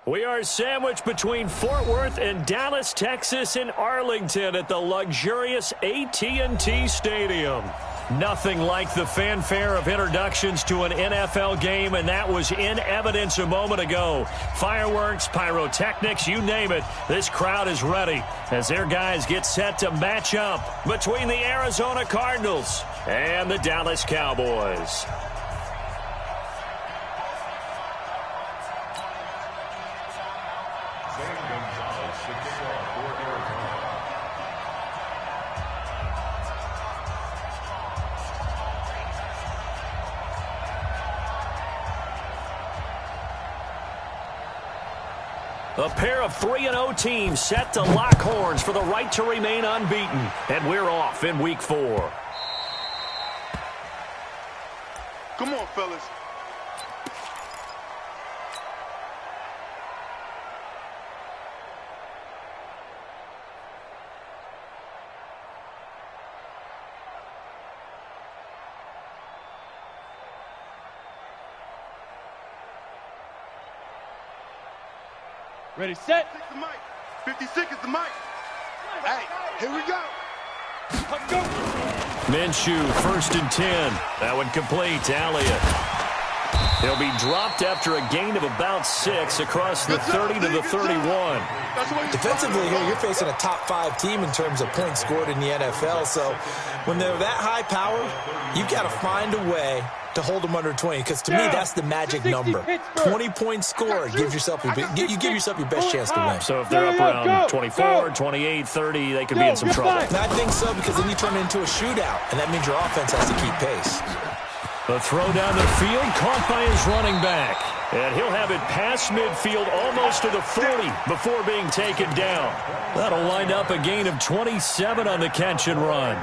We are sandwiched between Fort Worth and Dallas, Texas, and Arlington at the luxurious AT&T Stadium. Nothing like the fanfare of introductions to an NFL game, and that was in evidence a moment ago. Fireworks, pyrotechnics, you name it. This crowd is ready as their guys get set to match up between the Arizona Cardinals and the Dallas Cowboys. A pair of 3-0 teams set to lock horns for the right to remain unbeaten. And we're off in Week 4. Come on, fellas. Ready, set. 56 is the mic. Hey, here we go. Let's go. Minshew, 1st and 10. That one complete to Elliott. He'll be dropped after a gain of about 6 across the 30 to the 31. Defensively here, you're facing a top 5 team in terms of points scored in the NFL. So when they're that high power, you've got to find a way to hold them under 20, because to me that's the magic number. 20 points scored gives yourself you give yourself your best chance to win. So if they're up around 24, 28, 30, they could be in some trouble. I think so, because then you turn it into a shootout, and that means your offense has to keep pace. The throw down the field caught by his running back. And he'll have it past midfield almost to the 40 before being taken down. That'll wind up a gain of 27 on the catch and run.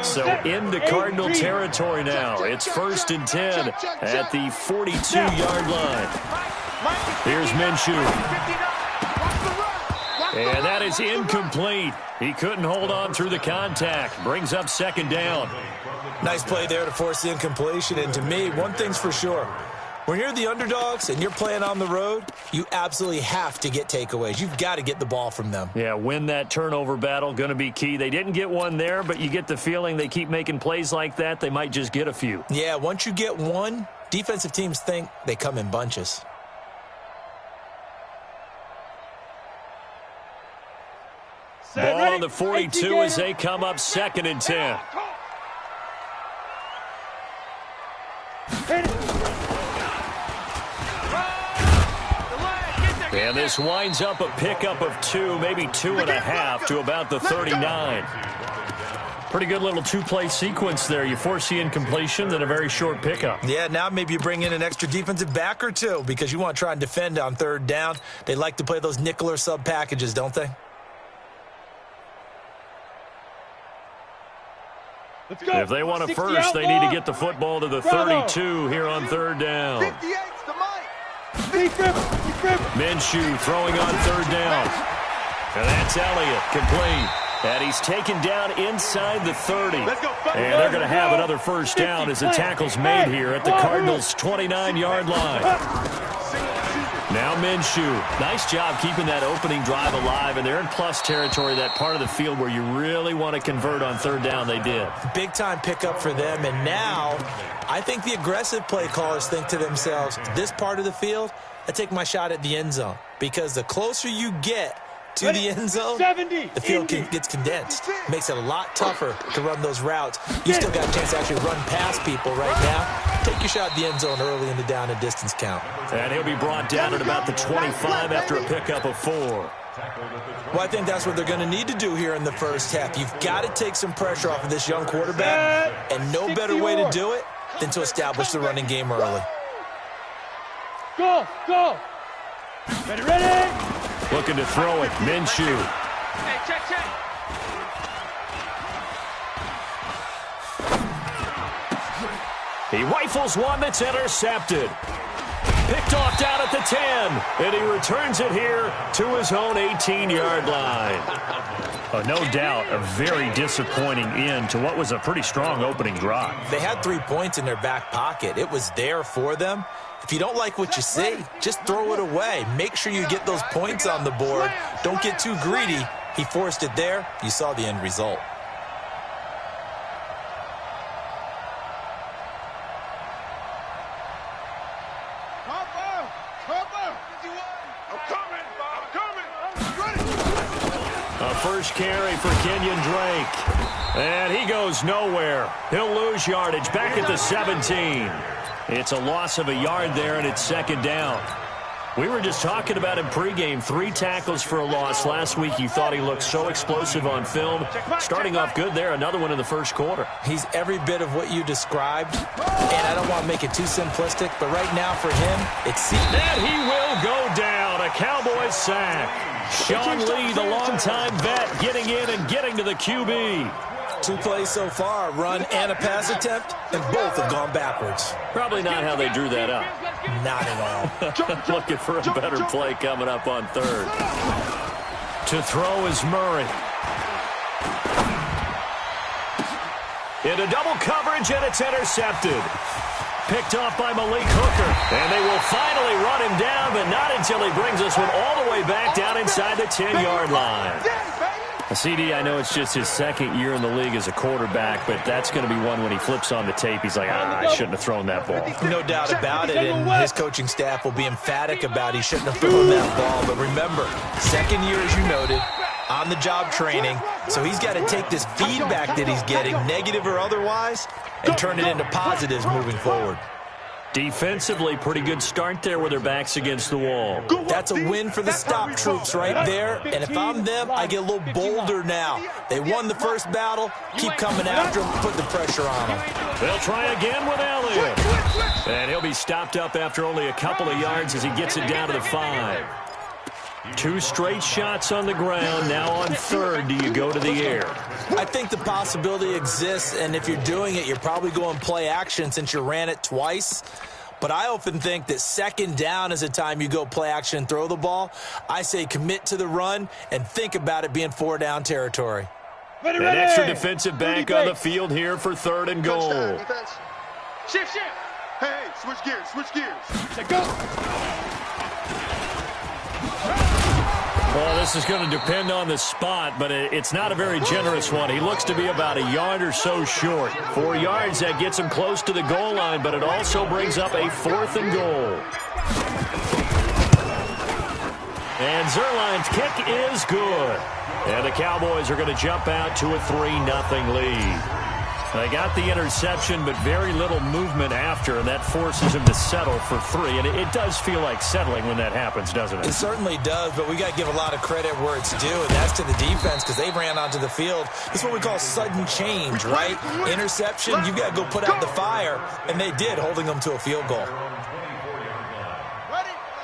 So into Cardinal territory now. It's 1st and 10 at the 42-yard line. Here's Minshew. And that is incomplete. He couldn't hold on through the contact. Brings up 2nd down. Nice play there to force the incompletion. And to me, one thing's for sure. When you're the underdogs and you're playing on the road, you absolutely have to get takeaways. You've got to get the ball from them. Yeah, win that turnover battle, going to be key. They didn't get one there, but you get the feeling they keep making plays like that, they might just get a few. Yeah, once you get one, defensive teams think they come in bunches. Ball on the 42 as they come up 2nd and 10. And this winds up a pickup of 2, maybe 2.5 to about the 39. Pretty good little 2-play sequence there. You force the incompletion, then a very short pickup. Yeah, now maybe you bring in an extra defensive back or 2 because you want to try and defend on 3rd down. They like to play those nickel or sub packages, don't they? Let's go. If they want a first, they need to get the football to the 32 here on 3rd down. 58's the mic. Minshew throwing on 3rd down. And that's Elliott, complete. And he's taken down inside the 30. And they're going to have another 1st down as the tackle's made here at the Cardinals' 29-yard line. Now Minshew. Nice job keeping that opening drive alive, and they're in plus territory, that part of the field where you really want to convert on 3rd down. They did. Big-time pickup for them, and now I think the aggressive play callers think to themselves, this part of the field, I take my shot at the end zone, because the closer you get to the end zone, the field gets condensed. Makes it a lot tougher to run those routes. You still got a chance to actually run past people right now. Take your shot at the end zone early in the down and distance count. And he'll be brought down at about the 25 after a pickup of 4. Well, I think that's what they're going to need to do here in the 1st half. You've got to take some pressure off of this young quarterback, and no better way to do it than to establish the running game early. Go, go. Ready. Looking to throw it, Minshew. Hey, check. He rifles one that's intercepted. Picked off down at the 10, and he returns it here to his own 18-yard line. No doubt a very disappointing end to what was a pretty strong opening drive. They had 3 points in their back pocket. It was there for them. If you don't like what you see, just throw it away. Make sure you get those points on the board. Don't get too greedy. He forced it there. You saw the end result. First carry for Kenyon Drake. And he goes nowhere. He'll lose yardage back at the 17. It's a loss of a yard there, and it's second down. We were just talking about him pregame. 3 tackles for a loss. Last week you thought he looked so explosive on film. Starting off good there. Another one in the first quarter. He's every bit of what you described. And I don't want to make it too simplistic, but right now for him, it's... And he will go down. A Cowboys sack. Sean Lee, the longtime vet, getting in and getting to the QB. 2 plays so far, run and a pass attempt, and both have gone backwards. Probably not how they drew that up. Not at all. Looking for a better play coming up on third. To throw is Murray. Into double coverage, and it's intercepted. Picked off by Malik Hooker. And they will finally run him down, but not until he brings this one all the way back down inside the 10-yard line. CD, I know it's just his second year in the league as a quarterback, but that's going to be one when he flips on the tape. He's like, I shouldn't have thrown that ball. No doubt about it, and his coaching staff will be emphatic about he shouldn't have thrown that ball. But remember, second year, as you noted, on-the-job training, so he's got to take this feedback that he's getting, negative or otherwise, and turn it into positives moving forward. Defensively, pretty good start there with their backs against the wall. That's a win for the stop troops right there. And if I'm them, I get a little bolder now. They won the first battle. Keep coming after them. Put the pressure on them. They'll try again with Elliott. And he'll be stopped up after only a couple of yards as he gets it down to the 5. 2 straight shots on the ground. Now on third, do you go to the air? I think the possibility exists, and if you're doing it, you're probably going play action since you ran it twice. But I often think that second down is a time you go play action and throw the ball. I say commit to the run and think about it being 4-down territory. An extra defensive back on the field here for third and goal. Shift. Hey, switch gears. Go. Well, this is going to depend on the spot, but it's not a very generous one. He looks to be about a yard or so short. 4 yards, that gets him close to the goal line, but it also brings up a 4th and goal. And Zerline's kick is good. And the Cowboys are going to jump out to a 3-0 lead. They got the interception, but very little movement after, and that forces him to settle for 3. And it does feel like settling when that happens, doesn't it? It certainly does, but we got to give a lot of credit where it's due, and that's to the defense because they ran onto the field. This is what we call sudden change, right? Interception, you've got to go put out the fire, and they did, holding them to a field goal.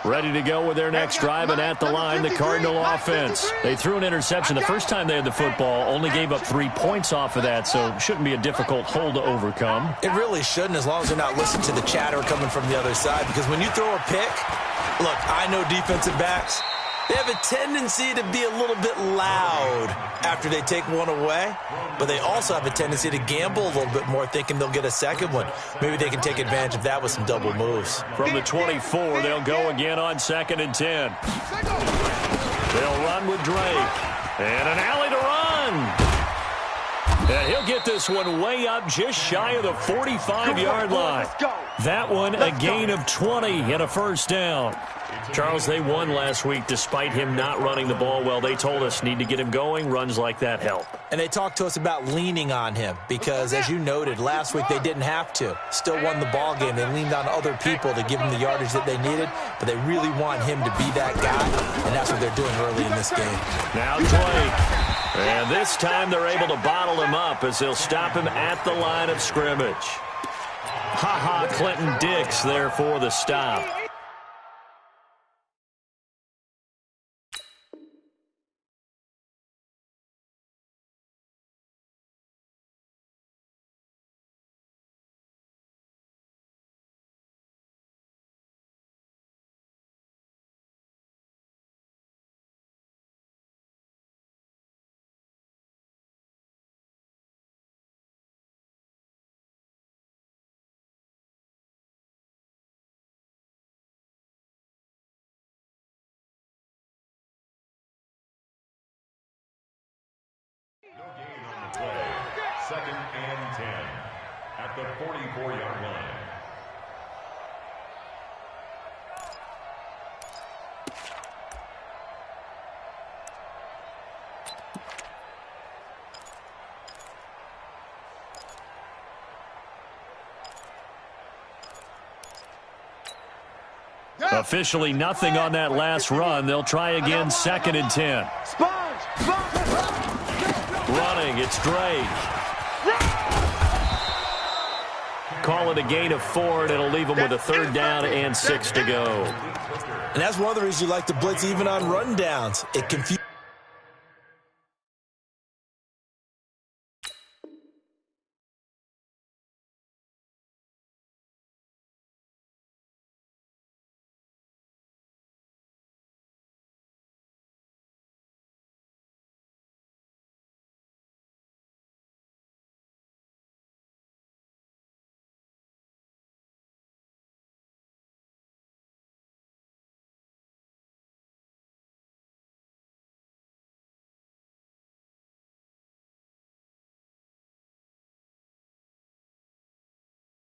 Ready to go with their next drive, and at the line, the Cardinal offense. They threw an interception the first time they had the football, only gave up 3 points off of that, so shouldn't be a difficult hole to overcome. It really shouldn't, as long as they're not listening to the chatter coming from the other side, because when you throw a pick, look, I know defensive backs, they have a tendency to be a little bit loud after they take one away, but they also have a tendency to gamble a little bit more, thinking they'll get a second one. Maybe they can take advantage of that with some double moves. From the 24, they'll go again on 2nd and 10. They'll run with Drake. And an alley to run. And he'll get this one way up just shy of the 45-yard line. That one a gain of 20 and a first down. Charles, they won last week despite him not running the ball well. They told us need to get him going. Runs like that help. And they talked to us about leaning on him because, as you noted, last week they didn't have to. Still won the ball game. They leaned on other people to give them the yardage that they needed, but they really want him to be that guy, and that's what they're doing early in this game. Now Drake. And this time they're able to bottle him up as they'll stop him at the line of scrimmage. Clinton Dix there for the stop. play. 2nd and 10 at the 44-yard line. Officially nothing on that last run. They'll try again, 2nd and 10. Running, it's Drake. Call it a gain of 4, and it'll leave them with a 3rd down and 6 to go. And that's one of the reasons you like to blitz even on rundowns. It confuses.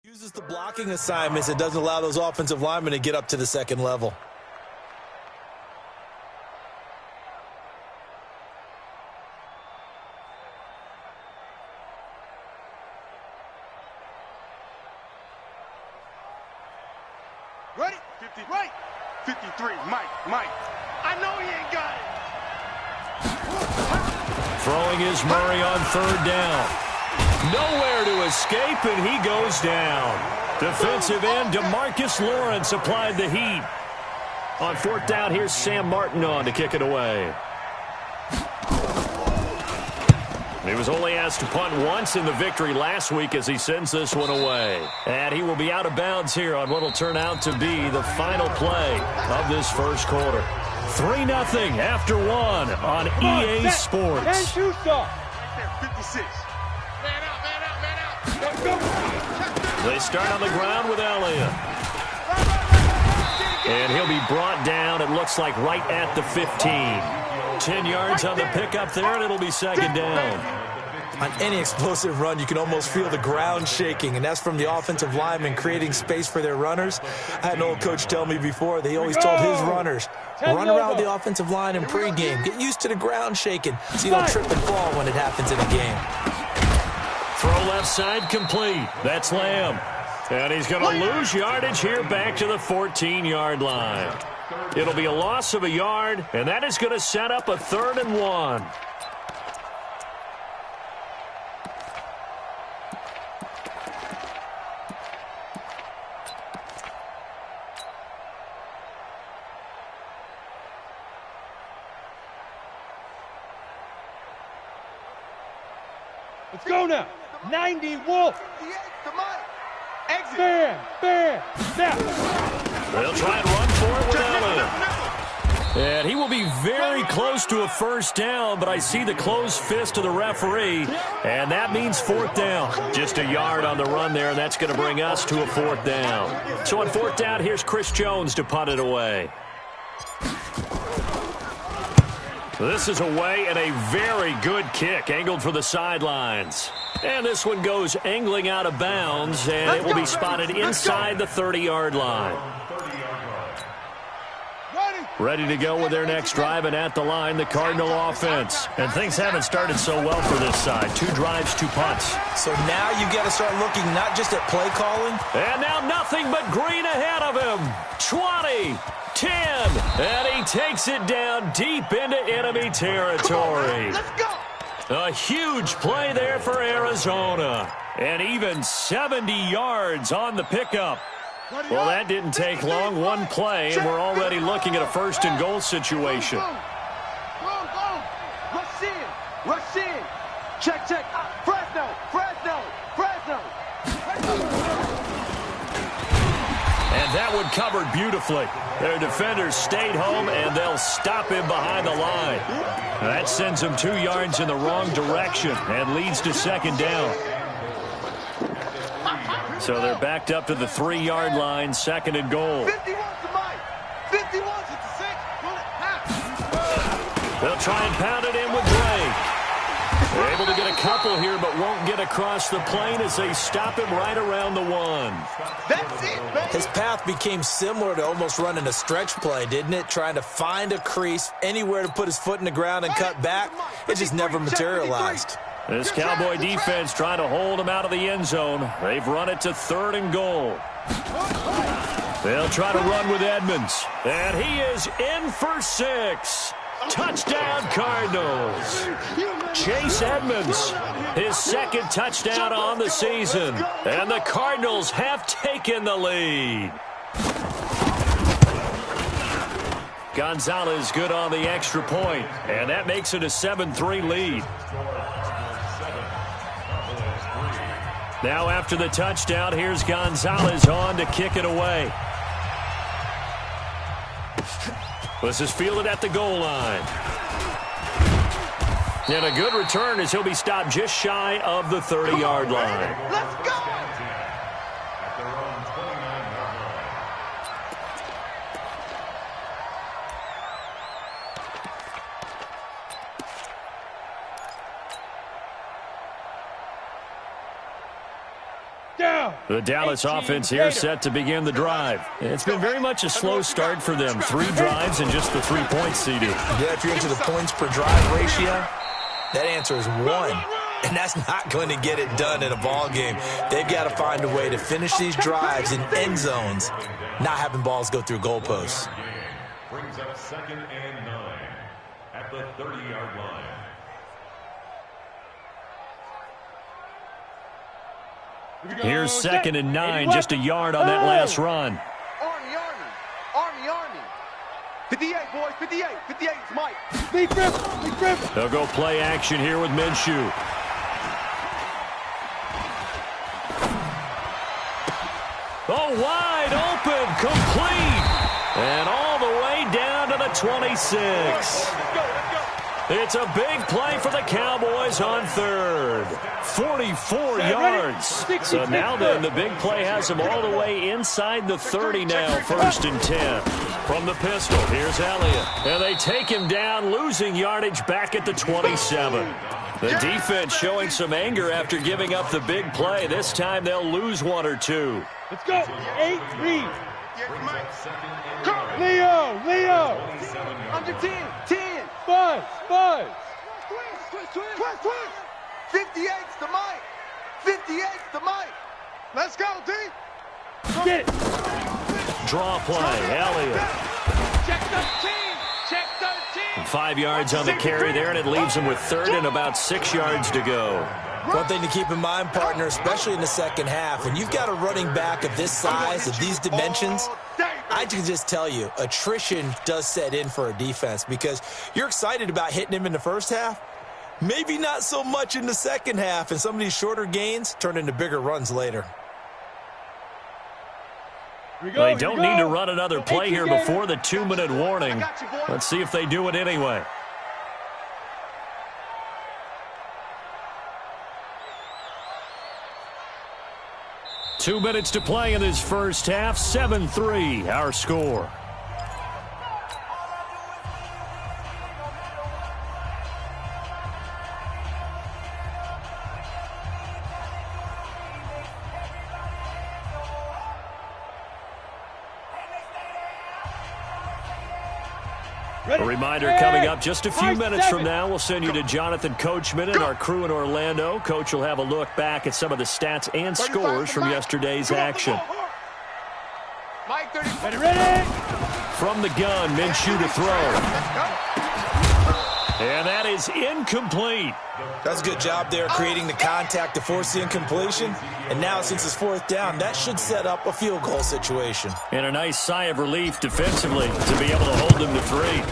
Uses the blocking assignments. It doesn't allow those offensive linemen to get up to the 2nd level. Ready? 50, right. 53, Mike. I know he ain't got it. Throwing is Murray on 3rd down. Nowhere to escape, and he goes down. Defensive end DeMarcus Lawrence applied the heat. On 4th down, here's Sam Martin on to kick it away. He was only asked to punt once in the victory last week as he sends this one away. And he will be out of bounds here on what will turn out to be the final play of this first quarter. 3-0 after 1 on EA Sports. And shoot off. Right there, 56. They start on the ground with Elliott. And he'll be brought down, it looks like, right at the 15. 10 yards on the pickup there, and it'll be 2nd down. On any explosive run, you can almost feel the ground shaking, and that's from the offensive linemen creating space for their runners. I had an old coach tell me before, they always told his runners, run around the offensive line in pregame. Get used to the ground shaking so you don't trip and fall when it happens in a game. Throw left side complete. That's Lamb. And he's going to lose yardage here back to the 14-yard line. It'll be a loss of a yard, and that is going to set up a 3rd and 1. Let's go now. 90 Wolf. Exit. Bam. Snap. They'll try and run for it with Elliott. And he will be very close to a 1st down, but I see the closed fist of the referee, and that means 4th down. Just a yard on the run there, and that's going to bring us to a 4th down. So on 4th down, here's Chris Jones to punt it away. This is away and a very good kick, angled for the sidelines. And this one goes angling out of bounds, and it will be spotted inside the 30-yard line. Ready to go with their next drive, and at the line, the Cardinal offense. And things haven't started so well for this side. 2 drives, 2 punts. So now you've got to start looking not just at play calling. And now nothing but green ahead of him. 20, 10, and he takes it down deep into enemy territory. Let's go. A huge play there for Arizona. And even 70 yards on the pickup. Well, that didn't take long. One play, and we're already looking at a 1st and goal situation. Go. Rush in. Check. Fresno. And that one covered beautifully. Their defenders stayed home, and they'll stop him behind the line. That sends him 2 yards in the wrong direction and leads to 2nd down. So they're backed up to the 3-yard line, 2nd and goal. 51's the mic. 51's at the 6. They'll try and pound it in with Drake. Able to get a couple here, but won't get across the plane as they stop him right around the 1. That's it, man. His path became similar to almost running a stretch play, didn't it? Trying to find a crease, anywhere to put his foot in the ground and cut back. It just never materialized. This Cowboy defense trying to hold him out of the end zone. They've run it to 3rd and goal. They'll try to run with Edmonds. And he is in for 6. Touchdown, Cardinals. Chase Edmonds, his 2nd touchdown on the season. And the Cardinals have taken the lead. Gonzalez good on the extra point. And that makes it a 7-3 lead. Now after the touchdown, here's Gonzalez on to kick it away. This is fielded at the goal line. And a good return as he'll be stopped just shy of the 30-yard line. Let's go. The Dallas offense here set to begin the drive. It's been very much a slow start for them. 3 drives and just the 3 points seeded. Yeah, if you're into the points per drive ratio, that answer is 1. And that's not going to get it done in a ball game. They've got to find a way to finish these drives in end zones, not having balls go through goalposts. Brings up 2nd and 9 at the 30-yard line. Here's 2nd and 9, just a yard on that last run. Army. 58, boys, 58. 58 is Mike. Big Griffin. They'll go play action here with Minshew. Oh, wide open, complete. And all the way down to the 26. Let's go. It's a big play for the Cowboys on 3rd. 44 yards. So now then, the big play has them all the way inside the 30 now. 1st and 10. From the pistol, here's Elliott. And they take him down, losing yardage back at the 27. The defense showing some anger after giving up the big play. This time they'll lose 1 or 2. Let's go. 8-3. Leo. Under 10. Buzz. 58's the Mike. 58's the Mike. Let's go, D. Get it. Draw play, Elliott. Check 13. 5 yards on the carry there, and it leaves them with 3rd and about 6 yards to go. One thing to keep in mind, partner, especially in the second half, when you've got a running back of this size, of these dimensions, I can just tell you, attrition does set in for a defense because you're excited about hitting him in the first half. Maybe not so much in the second half, and some of these shorter gains turn into bigger runs later. They don't need to run another play here before the 2-minute warning. Let's see if they do it anyway. Two minutes to play in this first half. 7-3, our score. A reminder coming up just a few minutes from now, we'll send you to Jonathan Coachman and our crew in Orlando. Coach will have a look back at some of the stats and scores from yesterday's action. Mike 30. Ready? From the gun, Minshew to throw. And that is incomplete. That's a good job there creating the contact to force the incompletion. And now since it's 4th down, that should set up a field goal situation. And a nice sigh of relief defensively to be able to hold them to 3.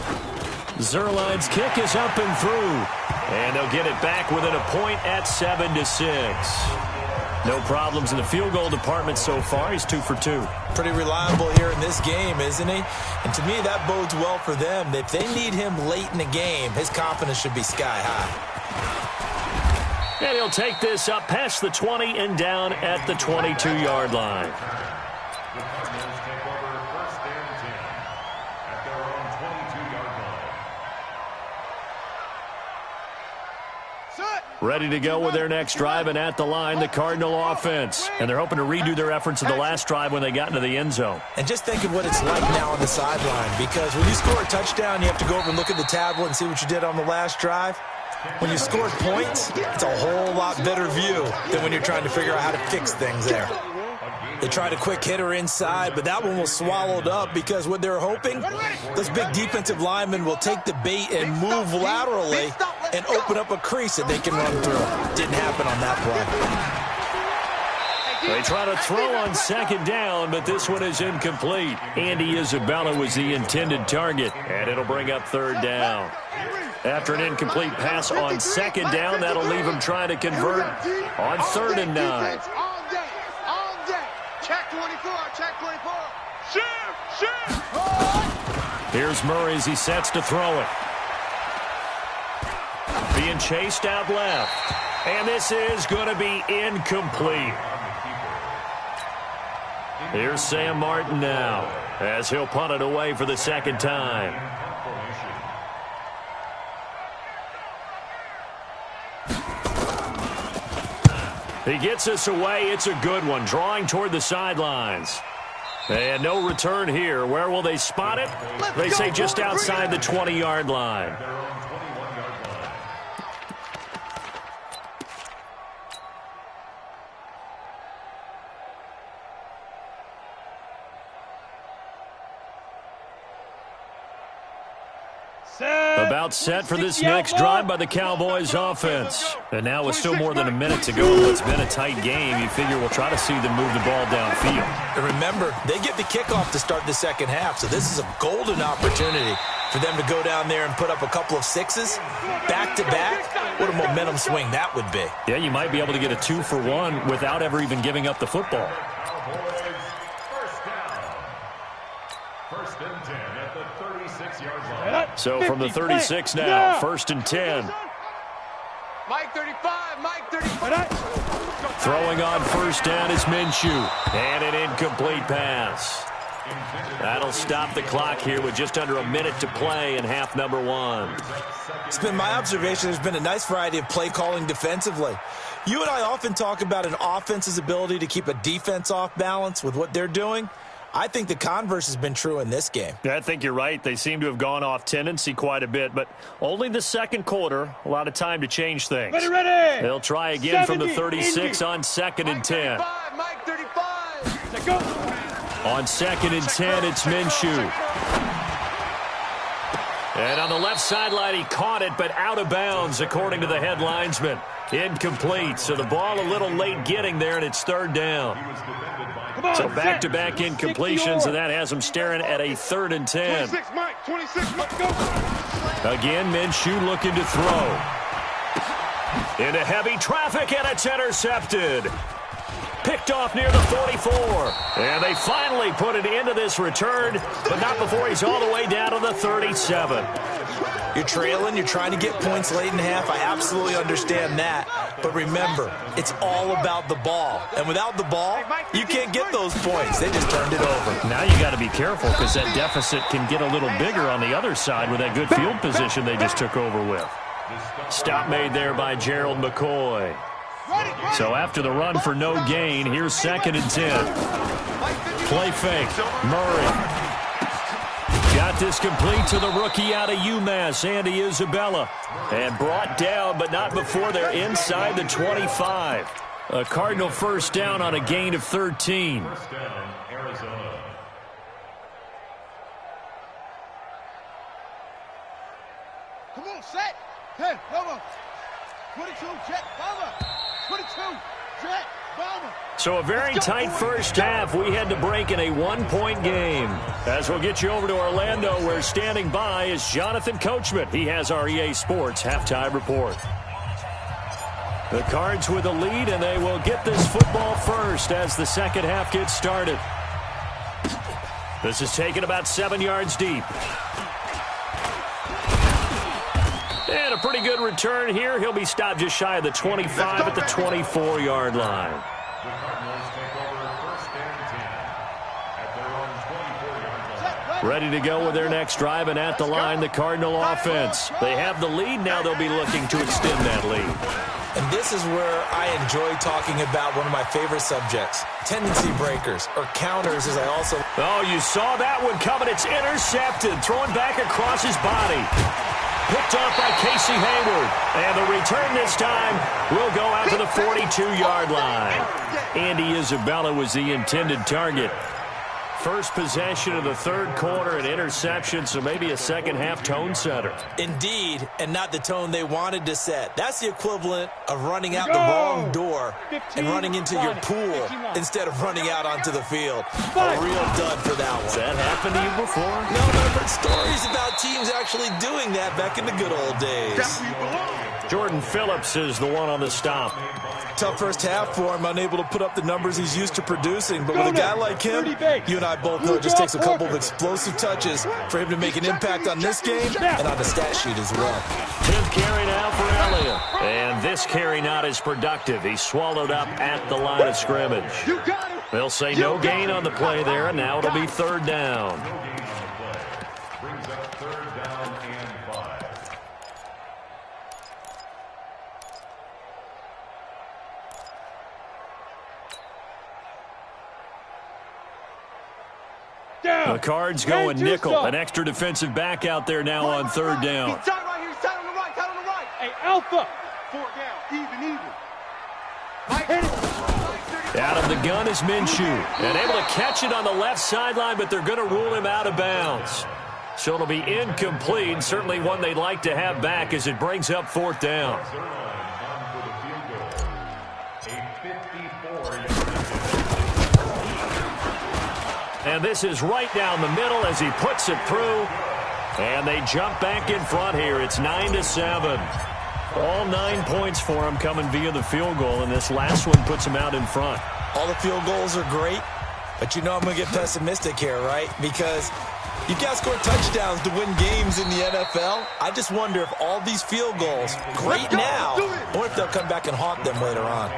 Zerline's kick is up and through. And they'll get it back within a point at 7-6. No problems in the field goal department so far. He's 2 for 2. Pretty reliable here in this game, isn't he? And to me, that bodes well for them. If they need him late in the game, his confidence should be sky high. And he'll take this up past the 20 and down at the 22-yard line. The Cardinals take over 1st and 10 at their own 22-yard line. Shut. Ready to go with their next drive, and at the line, the Cardinal offense. And they're hoping to redo their efforts of the last drive when they got into the end zone. And just think of what it's like now on the sideline, because when you score a touchdown, you have to go over and look at the tablet and see what you did on the last drive. When you scored points, it's a whole lot better view than when you're trying to figure out how to fix things there. They tried a quick hitter inside, but that one was swallowed up because what they're hoping, those big defensive linemen will take the bait and move laterally and open up a crease that they can run through. Didn't happen on that play. They try to throw on second down, but this one is incomplete. Andy Isabella was the intended target, and it'll bring up third down. After an incomplete pass on second down, that'll leave him trying to convert on 3rd and 9. Check 24, check 24. Shift. Here's Murray as he sets to throw it. Being chased out left. And this is going to be incomplete. Here's Sam Martin now as he'll punt it away for the second time. He gets us away. It's a good one. Drawing toward the sidelines. And no return here. Where will they spot it? They say just outside the 20-yard line. About set for this next drive by the Cowboys offense. And now with still more than a minute to go in what's been a tight game, you figure we'll try to see them move the ball downfield. And remember, they get the kickoff to start the second half, so this is a golden opportunity for them to go down there and put up a couple of sixes back-to-back. What a momentum swing that would be. Yeah, you might be able to get a 2-for-1 without ever even giving up the football. First and 10 at the 36-yard line. So from the 36 now, 1st and 10. Mike 35, Mike 35. Throwing on first down is Minshew. And an incomplete pass. That'll stop the clock here with just under a minute to play in half number 1. It's been my observation there's been a nice variety of play calling defensively. You and I often talk about an offense's ability to keep a defense off balance with what they're doing. I think the converse has been true in this game. Yeah, I think you're right. They seem to have gone off tendency quite a bit, but only the second quarter, a lot of time to change things. Ready. They'll try again 70, from the 36 Indy. on 2nd and 10. Mike 35. Let's go. On 2nd and 10, it's Minshew. And on the left sideline, he caught it, but out of bounds, according to the head linesman. Incomplete, so the ball a little late getting there, and it's 3rd down. So back-to-back incompletions, and that has him staring at a 3rd and 10. 26, Mike. 26, Mike. Go. Again, Minshew looking to throw. Into heavy traffic, and it's intercepted. Picked off near the 44. And they finally put it into this return, but not before he's all the way down to the 37. You're trailing, you're trying to get points late in half. I absolutely understand that. But remember, it's all about the ball. And without the ball, you can't get those points. They just turned it over. Now you got to be careful because that deficit can get a little bigger on the other side with that good field position they just took over with. Stop made there by Gerald McCoy. So after the run for no gain, here's 2nd and 10. Play fake. Murray. Got this complete to the rookie out of UMass, Andy Isabella. And brought down, but not before they're inside the 25. A Cardinal first down on a gain of 13. First down, Arizona. Come on, set. 10, cover. 22, jet, bomber. 22, jet, bomber. So a very tight first half. We had to break in a one-point game. As we'll get you over to Orlando, where standing by is Jonathan Coachman. He has our EA Sports halftime report. The Cards with a lead, and they will get this football first as the second half gets started. This is taken about 7 yards deep. And a pretty good return here. He'll be stopped just shy of the 25 at the 24-yard line. The Cardinals take over 1st and 10 at their own 24-yard line. Ready to go with their next drive, and at the line, the Cardinal offense. They have the lead. Now they'll be looking to extend that lead. And this is where I enjoy talking about one of my favorite subjects, tendency breakers, or counters, as I also... Oh, you saw that one coming. It's intercepted, thrown back across his body. Picked off by Casey Hayward. And the return this time will go out to the 42-yard line. Andy Isabella was the intended target. First possession of the third quarter, an interception, so maybe a second-half tone setter. Indeed, and not the tone they wanted to set. That's the equivalent of running out the wrong door and running into your pool instead of running out onto the field. A real dud for that one. Has that happened to you before? No, but I've heard stories about teams actually doing that back in the good old days. Jordan Phillips is the one on the stop. Tough first half for him, unable to put up the numbers he's used to producing. But with a guy like him, you and I both know it just takes a couple of explosive touches for him to make an impact on this game and on the stat sheet as well. 10th carry now for Elliott. And this carry not as productive. He's swallowed up at the line of scrimmage. They'll say no gain on the play there, and now it'll be third down. Brings up third down and 5. Down. The Cards going Hand to nickel. stop. An extra defensive back out there now on third down. He's tight right here. He's tight on the right. Tight on the right. Hey, Alpha. 4 down. Even. Hit it. Out of the gun is Minshew. And able to catch it on the left sideline, but they're going to rule him out of bounds. So it'll be incomplete. Certainly one they'd like to have back as it brings up fourth down. And this is right down the middle as he puts it through. And they jump back in front here. It's 9-7. All 9 points for him coming via the field goal, and this last one puts him out in front. All the field goals are great, but you know I'm going to get pessimistic here, right? Because you've got to score touchdowns to win games in the NFL. I just wonder if all these field goals, great now, or if they'll come back and haunt them later on.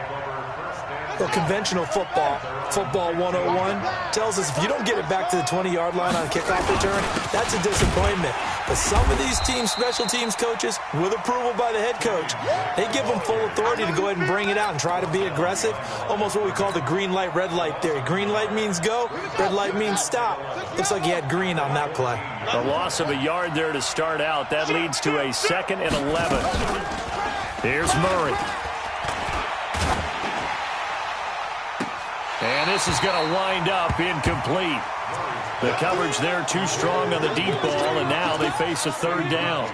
Well, conventional football 101, tells us if you don't get it back to the 20-yard line on kickoff return, that's a disappointment. But some of these teams, special teams coaches, with approval by the head coach, they give them full authority to go ahead and bring it out and try to be aggressive. Almost what we call the green light, red light theory. Green light means go, red light means stop. Looks like he had green on that play. The loss of a yard there to start out. That leads to a 2nd and 11. Here's Murray. And this is going to wind up incomplete. The coverage there too strong on the deep ball, and now they face a third down.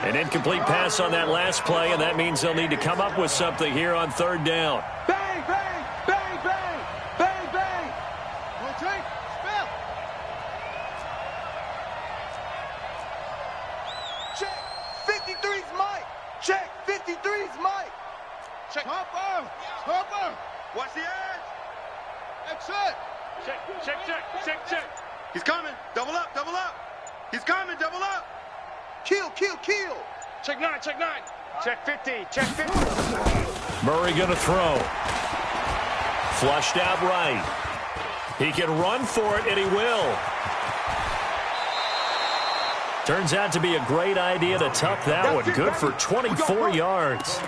An incomplete pass on that last play, and that means they'll need to come up with something here on third down. Bang, bang, bang, bang, bang, bang. No drink, spell. Check, 53's Mike. Check, 53's Mike. Check. Hopper, Hopper. Watch the edge. That's it. Check, check, check, check, check. He's coming. Double up, double up. He's coming, double up. Kill, kill, kill. Check 9, check 9. Check 50, check 50. Murray going to throw. Flushed out right. He can run for it, and he will. Turns out to be a great idea to tuck that one. Good for 24 yards.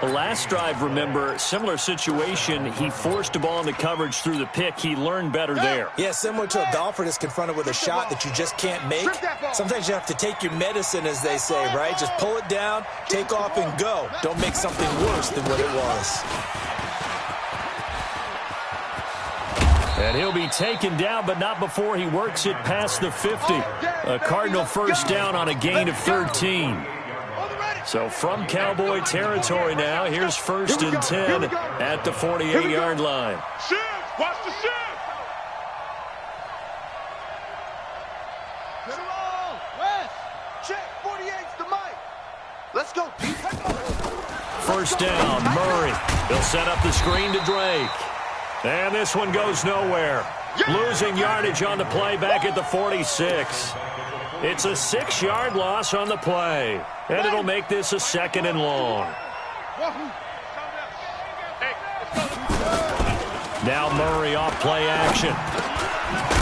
The last drive, remember, similar situation. He forced a ball into coverage through the pick. He learned better there. Yeah, similar to a golfer that's confronted with a shot that you just can't make. Sometimes you have to take your medicine, as they say, right? Just pull it down, take off, and go. Don't make something worse than what it was. And he'll be taken down, but not before he works it past the 50. A Cardinal first down on a gain of 13. So from Cowboy territory now, here's 1st and 10 at the 48-yard line. Shift, watch the shift. Get it all, West. Check, 48's to Mike. Let's go, deep. First down, Murray. He'll set up the screen to Drake. And this one goes nowhere. Losing yardage on the play back at the 46. It's a 6-yard loss on the play. And it'll make this a 2nd and long. Now Murray off play action.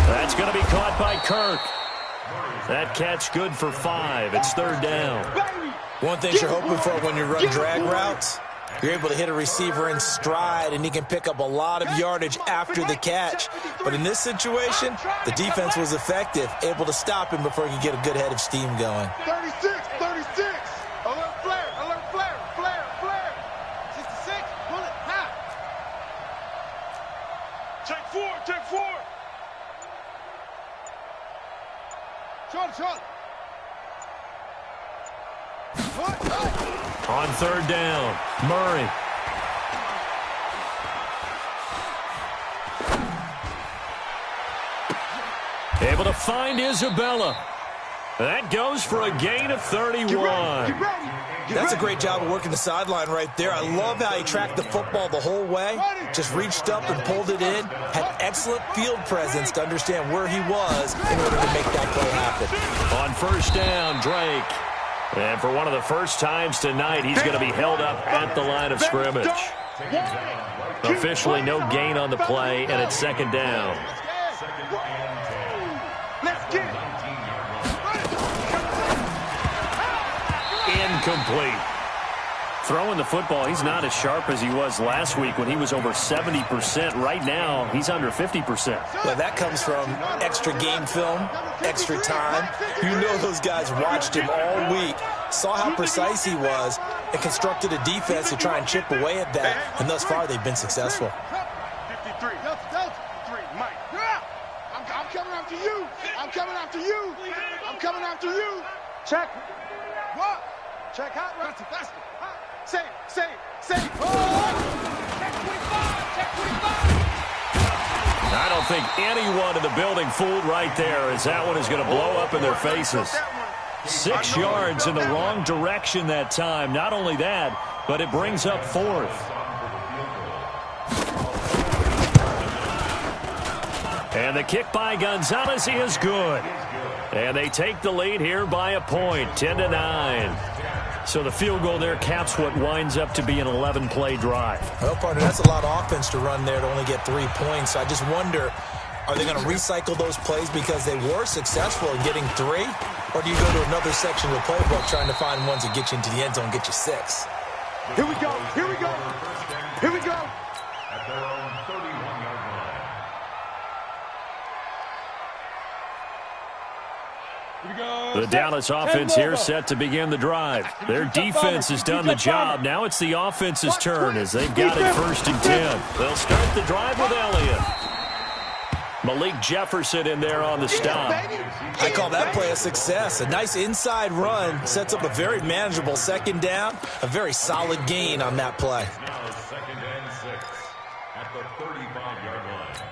That's going to be caught by Kirk. That catch good for 5. It's 3rd down. One thing you're hoping for when you run drag routes, you're able to hit a receiver in stride, and he can pick up a lot of yardage after the catch. But in this situation, the defense was effective, able to stop him before he could get a good head of steam going. 36. Alert flare. 66, pull it, half. Check 4. Short. On 3rd down, Murray. Able to find Isabella. That goes for a gain of 31. That's a great job of working the sideline right there. I love how he tracked the football the whole way, just reached up and pulled it in, had excellent field presence to understand where he was in order to make that play happen. On 1st down, Drake. And for one of the first times tonight, he's going to be held up at the line of scrimmage. Officially no gain on the play, and it's 2nd down. Incomplete. Throwing the football, he's not as sharp as he was last week when he was over 70%. Right now, he's under 50%. Well, that comes from extra game film, extra time. You know those guys watched him all week, saw how precise he was, and constructed a defense to try and chip away at that. And thus far, they've been successful. 53, Mike. I'm coming after you. Check. What? Check hot. Faster. Save. Check 25. I don't think anyone in the building fooled right there, as that one is going to blow up in their faces. 6 yards in the wrong direction that time. Not only that, but it brings up 4th. And the kick by Gonzalez is good. And they take the lead here by a point, 10-9. So the field goal there caps what winds up to be an 11-play drive. Well, partner, that's a lot of offense to run there to only get 3 points. I just wonder, are they going to recycle those plays because they were successful in getting 3? Or do you go to another section of the playbook trying to find ones that get you into the end zone and get you 6? Here we go. At their own 31-yard line. The Dallas offense here set to begin the drive. Their defense has done the job. Now it's the offense's turn as they've got it 1st and 10. They'll start the drive with Elliott. Malik Jefferson in there on the stop. I call that play a success. A nice inside run sets up a very manageable 2nd down. A very solid gain on that play. Now 2nd and 6 at the 35-yard line.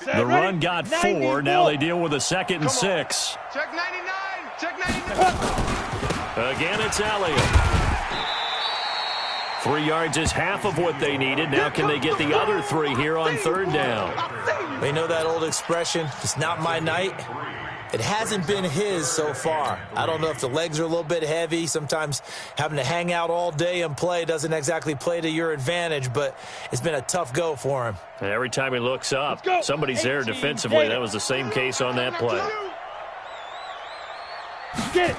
The run got 4. Now they deal with a 2nd and 6. Check 99. Again, it's Elliott. 3 yards is half of what they needed. Now can they get the other 3 here on 3rd down? They know that old expression, it's not my night. It hasn't been his so far. I don't know if the legs are a little bit heavy. Sometimes having to hang out all day and play doesn't exactly play to your advantage, but it's been a tough go for him. And every time he looks up, somebody's there defensively. That was the same case on that play. Get it.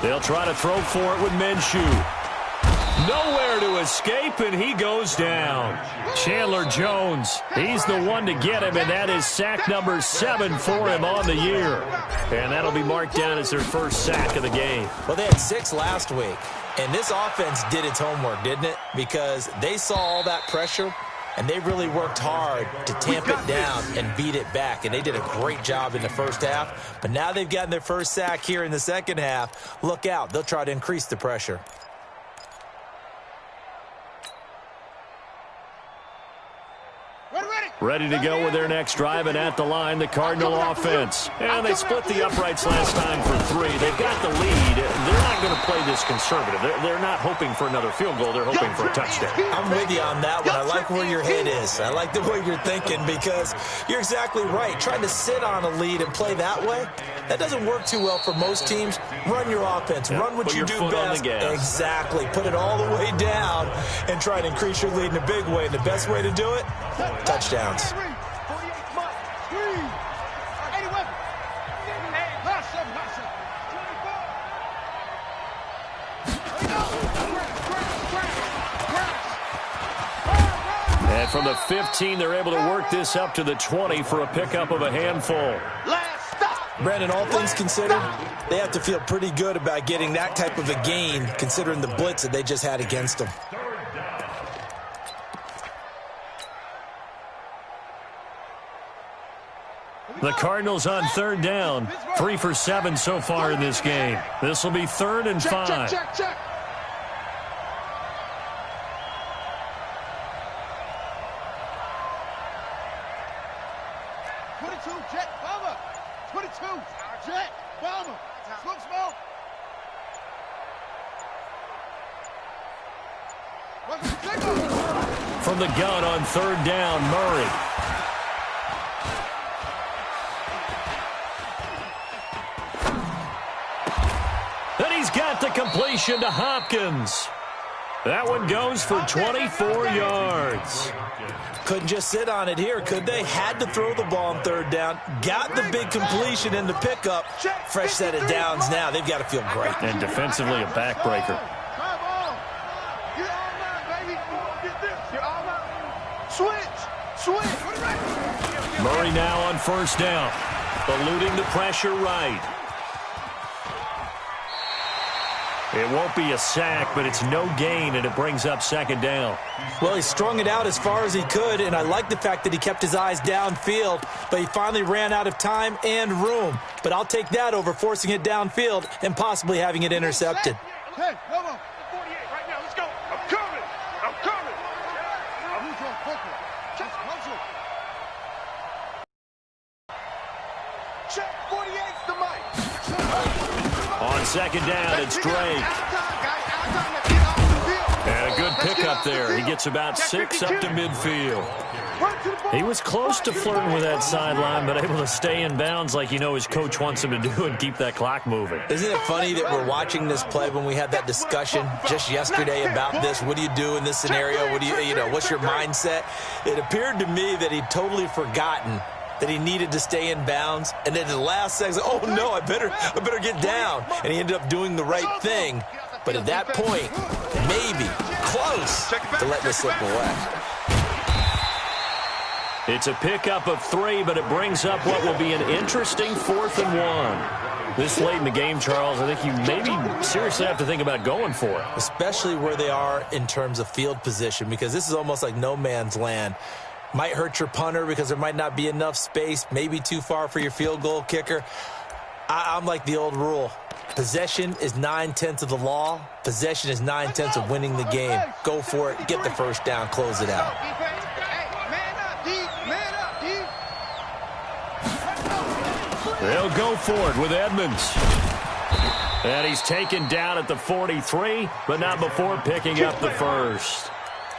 They'll try to throw for it with Minshew. Nowhere to escape, and he goes down. Chandler Jones, he's the one to get him, and that is sack number 7 for him on the year. And that'll be marked down as their first sack of the game. Well, they had 6 last week, and this offense did its homework, didn't it? Because they saw all that pressure, and they really worked hard to tamp it down and beat it back. And they did a great job in the first half. But now they've gotten their first sack here in the second half. Look out. They'll try to increase the pressure. Ready to go with their next drive, and at the line, the Cardinal offense. And they split the uprights last time for 3. They've got the lead. They're not going to play this conservative. They're not hoping for another field goal. They're hoping for a touchdown. I'm with you on that one. I like where your head is. I like the way you're thinking because you're exactly right. Trying to sit on a lead and play that way, that doesn't work too well for most teams. Run your offense. Yeah, run what you do best. Exactly. Put it all the way down and try to increase your lead in a big way. And the best way to do it, touchdowns. And from the 15, they're able to work this up to the 20 for a pickup of a handful. Brandon, all things considered, they have to feel pretty good about getting that type of a gain considering the blitz that they just had against them. The Cardinals on third down. 3 for 7 so far in this game. This will be 3rd and 5. Check. 22, jet, bomber. 22, jet, bomber. Smoke. From the gun on third down, Murray. And he's got the completion to Hopkins. That one goes for 24 yards. Couldn't just sit on it here, could they? Had to throw the ball on third down. Got the big completion in the pickup. Fresh set of downs now. They've got to feel great. And defensively, a backbreaker. Switch. Murray now on first down. Eluding the pressure right. It won't be a sack, but it's no gain, and it brings up second down. Well, he strung it out as far as he could, and I like the fact that he kept his eyes downfield, but he finally ran out of time and room. But I'll take that over forcing it downfield and possibly having it intercepted. Hey, come on. 48 right now. Let's go. I'm coming. Check 48's the mic. On second down, it's Drake. And a good pickup there. He gets about 6 up to midfield. He was close to flirting with that sideline, but able to stay in bounds like his coach wants him to do and keep that clock moving. Isn't it funny that we're watching this play when we had that discussion just yesterday about this? What do you do in this scenario? What's your mindset? It appeared to me that he'd totally forgotten that he needed to stay in bounds, and then the last second, oh no, I better get down. And he ended up doing the right thing. But at that point, maybe close to let this slip away. It's a pickup of 3, but it brings up what will be an interesting 4th and 1. This late in the game, Charles, I think you maybe seriously have to think about going for it. Especially where they are in terms of field position, because this is almost like no man's land. Might hurt your punter because there might not be enough space, maybe too far for your field goal kicker. I'm like the old rule. Possession is 9/10 of the law. Possession is 9/10 of winning the game. Go for it. Get the first down. Close it out. They'll go for it with Edmonds. And he's taken down at the 43, but not before picking up the first.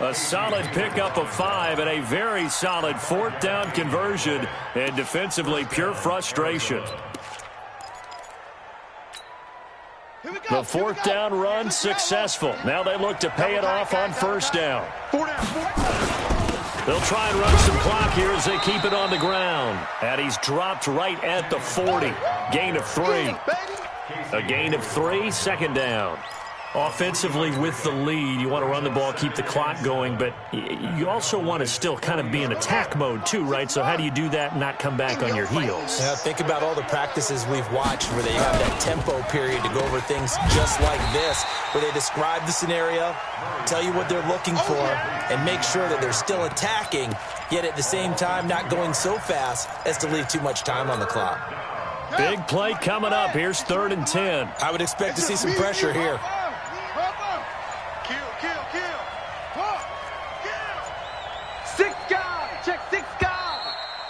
A solid pickup of 5 and a very solid 4th down conversion, and defensively pure frustration. The 4th down run successful. Now they look to pay it off on first down. They'll try and run some clock here as they keep it on the ground. And he's dropped right at the 40. Gain of 3. A gain of 3, second down. Offensively with the lead, you want to run the ball, keep the clock going, but you also want to still kind of be in attack mode too, right? So how do you do that and not come back on your heels? Yeah, think about all the practices we've watched where they have that tempo period to go over things just like this, where they describe the scenario, tell you what they're looking for, and make sure that they're still attacking, yet at the same time not going so fast as to leave too much time on the clock. Big play coming up. Here's 3rd and 10. I would expect to see some pressure here.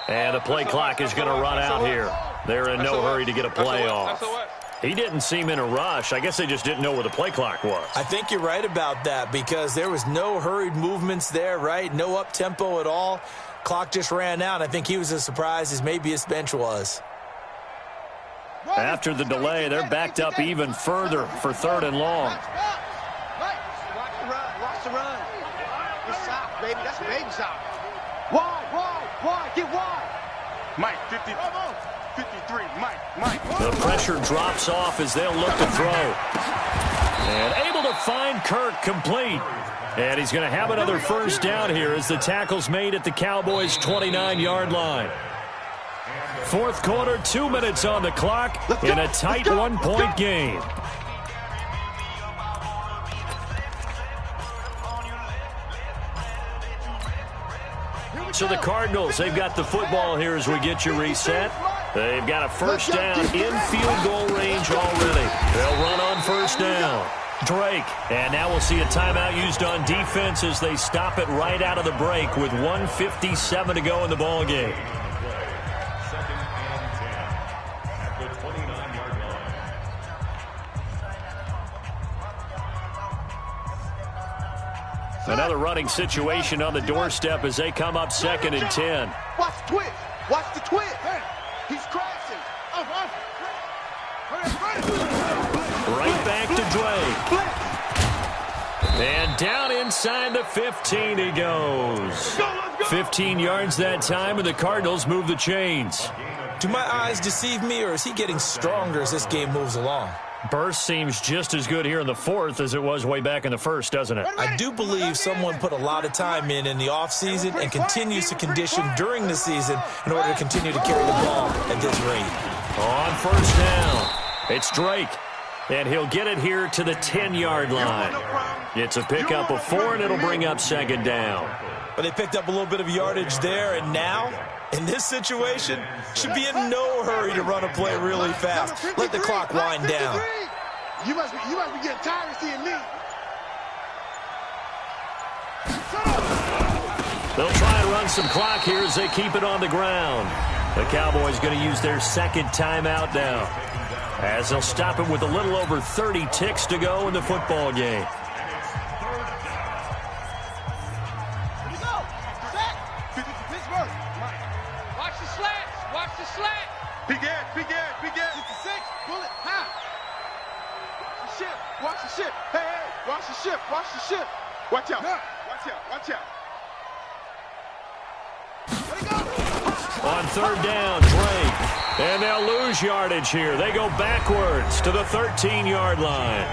And the play clock is going to run out here. They're in no hurry to get a play off. He didn't seem in a rush. I guess they just didn't know where the play clock was. I think you're right about that because there was no hurried movements there, right? No up-tempo at all. Clock just ran out. I think he was as surprised as maybe his bench was. After the delay, they're backed up even further for 3rd and long. Watch the run. Watch the run. It's soft, baby. That's a baby soft. Wide. Get wide. Mike, 53. Mike. The pressure drops off as they'll look to throw. And able to find Kirk complete. And he's going to have another first down here as the tackle's made at the Cowboys' 29-yard line. 4th quarter, 2 minutes on the clock in a tight 1-point game. So the Cardinals, they've got the football here as we get you reset. They've got a first down in field goal range already. They'll run on first down. Drake, and now we'll see a timeout used on defense as they stop it right out of the break with 1:57 to go in the ball game. Another running situation on the doorstep as they come up 2nd and 10. Watch the twist. Watch the twist. He's crashing. Right back to Drake. And down inside the 15 he goes. 15 yards that time, and the Cardinals move the chains. Do my eyes deceive me, or is he getting stronger as this game moves along? Burst seems just as good here in the 4th as it was way back in the 1st, doesn't it? I do believe someone put a lot of time in the offseason and continues to condition during the season in order to continue to carry the ball at this rate. On first down, it's Drake, and he'll get it here to the 10-yard line. It's a pickup of 4, and it'll bring up 2nd down. But they picked up a little bit of yardage there, and now, in this situation, should be in no hurry to run a play really fast. Let the clock wind down. You must be getting tired of seeing me. They'll try and run some clock here as they keep it on the ground. The Cowboys going to use their 2nd timeout now, as they'll stop it with a little over 30 ticks to go in the football game. Big ass. 56. Bullet. High. Watch the ship. Hey. Watch the ship. Watch out. Let it go. On 3rd down, Drake. And they'll lose yardage here. They go backwards to the 13-yard line.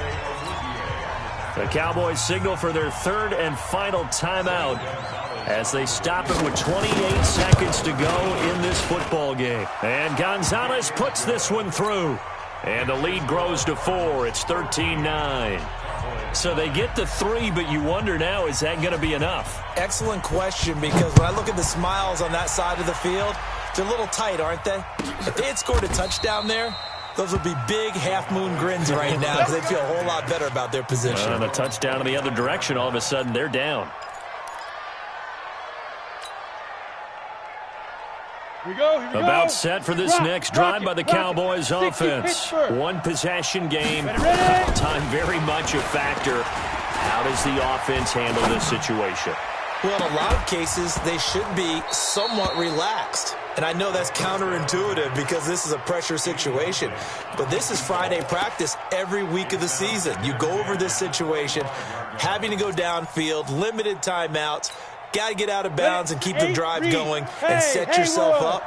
The Cowboys signal for their 3rd and final timeout as they stop it with 28 seconds to go in this football game. And Gonzalez puts this one through. And the lead grows to 4. It's 13-9. So they get to 3, but you wonder now, is that going to be enough? Excellent question, because when I look at the smiles on that side of the field, they're a little tight, aren't they? If they had scored a touchdown there, those would be big half-moon grins right now because they'd feel a whole lot better about their position. And a touchdown in the other direction, all of a sudden, they're down. Here we go. About set for this next drive by the Cowboys offense. One possession game. Time very much a factor. How does the offense handle this situation? Well, in a lot of cases, they should be somewhat relaxed. And I know that's counterintuitive because this is a pressure situation. But this is Friday practice every week of the season. You go over this situation, having to go downfield, limited timeouts. Got to get out of bounds and keep the drive going and set yourself up.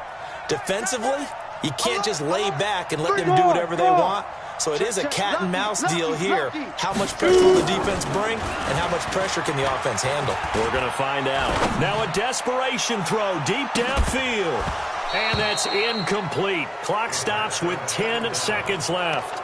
Defensively, you can't just lay back and let them do whatever they want. So it is a cat and mouse deal here. How much pressure will the defense bring and how much pressure can the offense handle? We're going to find out. Now a desperation throw deep downfield. And that's incomplete. Clock stops with 10 seconds left.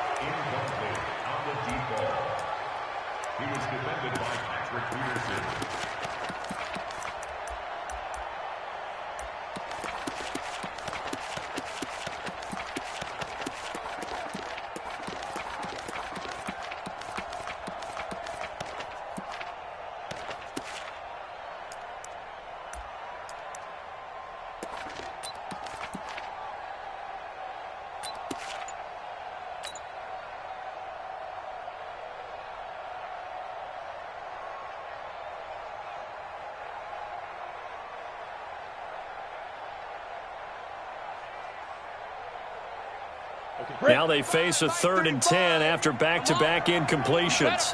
Now they face a 3rd and 10 after back-to-back incompletions.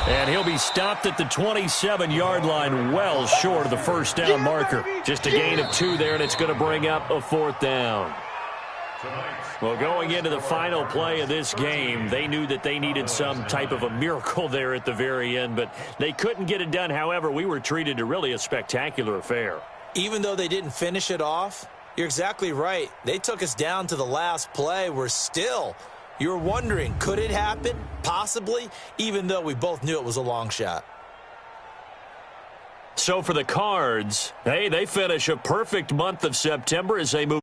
And he'll be stopped at the 27-yard line, well short of the first down marker. Just a gain of 2 there, and it's going to bring up a 4th down. Well, going into the final play of this game, they knew that they needed some type of a miracle there at the very end, but they couldn't get it done. However, we were treated to really a spectacular affair. Even though they didn't finish it off, you're exactly right. They took us down to the last play. You're wondering, could it happen? Possibly, even though we both knew it was a long shot. So for the Cards, hey, they finish a perfect month of September as they move